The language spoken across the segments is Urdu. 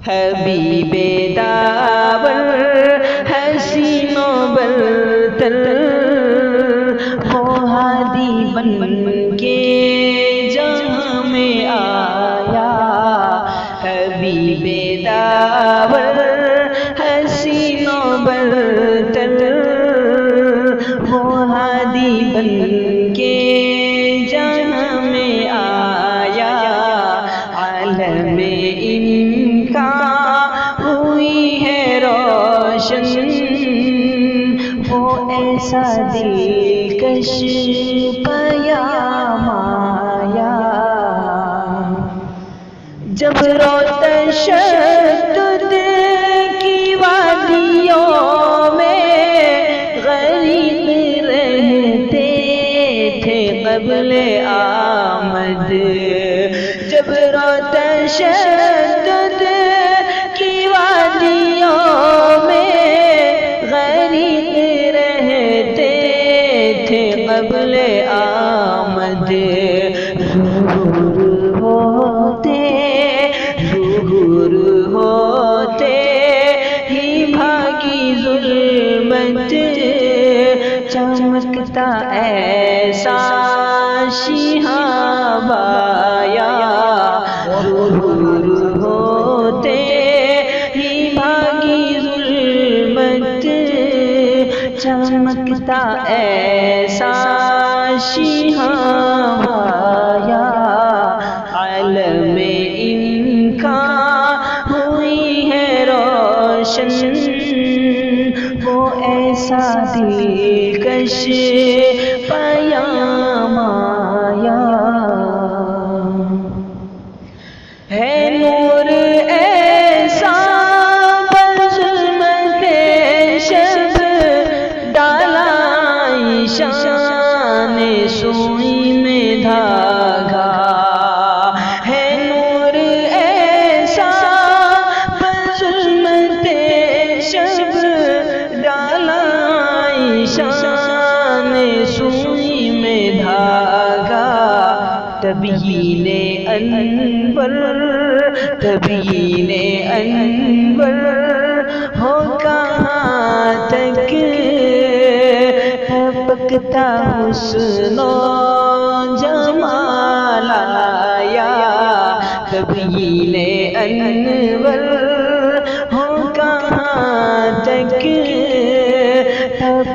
حبیب داور حسین و برتر وہ ہادی بن کے جہاں میں آیا، حبیب داور حسین و برتر وہ ہادی بن کے جہاں میں آیا، عالم ان کا ہوئی ہے روشن، وہ ایسا دلکش پیام آیا، جب رو تشدد کی وادیوں میں غریب رہتے تھے قبل آمد، جب رو تشدد کی وادیوں میں غریب رہتے تھے قبل آمد، ظہور ہوتے ہی بھاگی ظلمت، چمکتا ایسا شہاب آیا، ظہور ہوتے ہی بھاگی ظلمت، چمکتا ایسا شہاب آیا، عالم ان کا ہوئی ہے روشن، وہ ایسا دلکش پیام آیا، ہے نور ایسا بظلمت شب ڈالا شان سوئی میں دھاگا، ہے نور ایسا بظلمت شب ڈالا شان سوئی میں دھاگا، تبیین انور تبیین انور ہو کہاں تک، پکتا حسن و جمال آیا، تبیین انور ہو کہاں تک،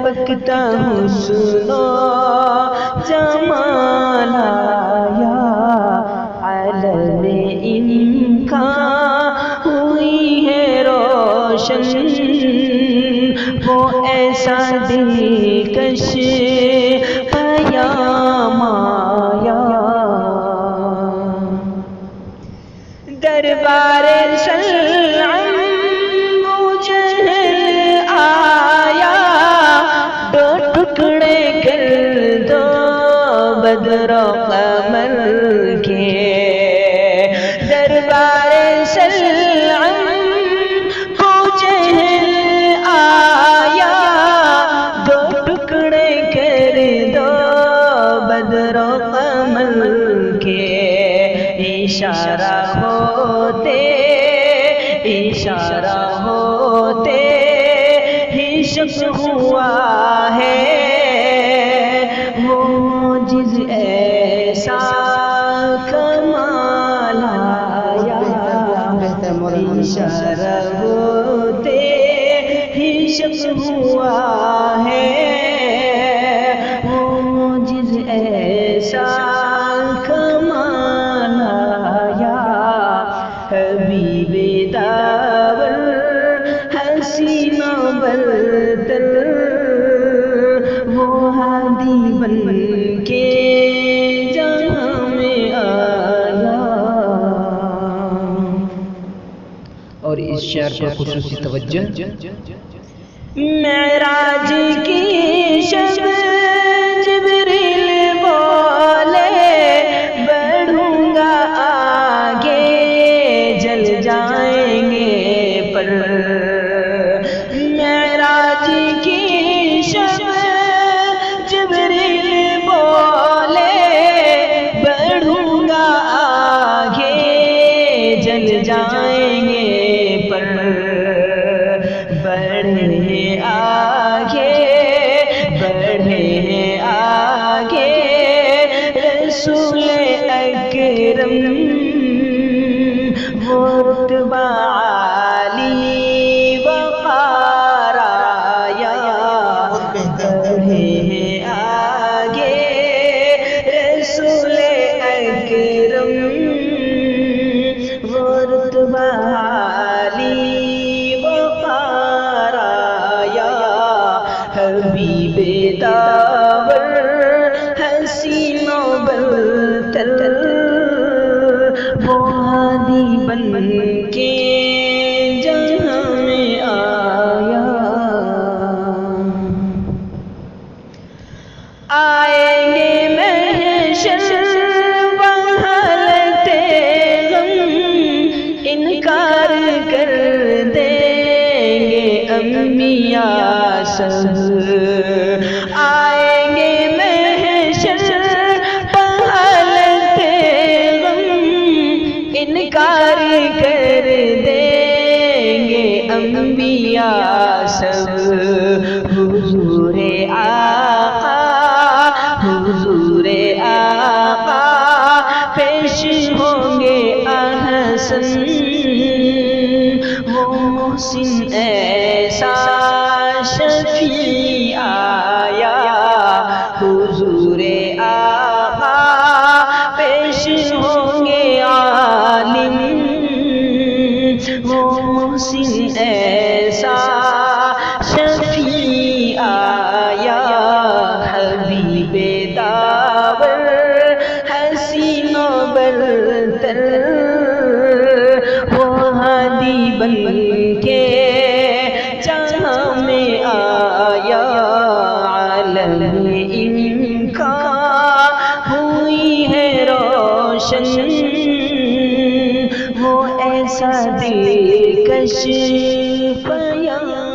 پکتا حسن و جمال آیا، عالم ان کا ہوئی ہے روشن، وہ ایسا دلکش پیام آیا، دربار سلام جہل آیا، دو ٹکڑے کر دو بدر و قمر کے، دربار سلام جہل آیا، دو ٹکڑے کر دو بدر و قمر کے، اشارہ ہوتے ہی شب ہوا ہے، وہ معجز ایسا کمال آیا، اشارہ ہوتے ہی شب ہوا ہے، وہ معجز ایسا کمال آیا، حبیب داور حسین و برتر وہ ہادی بن کے جہاں میں آیا۔ اور اس شعر پر خصوصی توجہ، معراج کی شب جبریل بولے بڑھوں گا آگے جل جائیں گے پر، معراج کی شب جبریل بولے بڑھوں گا آگے جل جائیں گے رتبہ عالی وقار آیا بڑھے ہیں آگے رسول اکرم وہ رتبہ عالی وقار آیا حبیب داور حسین و برتر وہ ہادی بن کے جہاں میں آیا آئیں گے محشر وحالت غم انکار کر دیں گے انبیاء سب آئیں گے محشر وحالت غم انکار کر دیں گے انبیاء سب حضور آقا حضور آقا پیش ہوں گے احسن وہ محسن ایسا شفیع آیا حضور آقا پیش ہوں گے عالم وہ محسن ایسا شفیع آیا حبیب داور حسین و برتر وہ ہادی بن کے جہاں میں آیا عالم ان کا ہوئی ہے روشن وہ ایسا دلکش پیام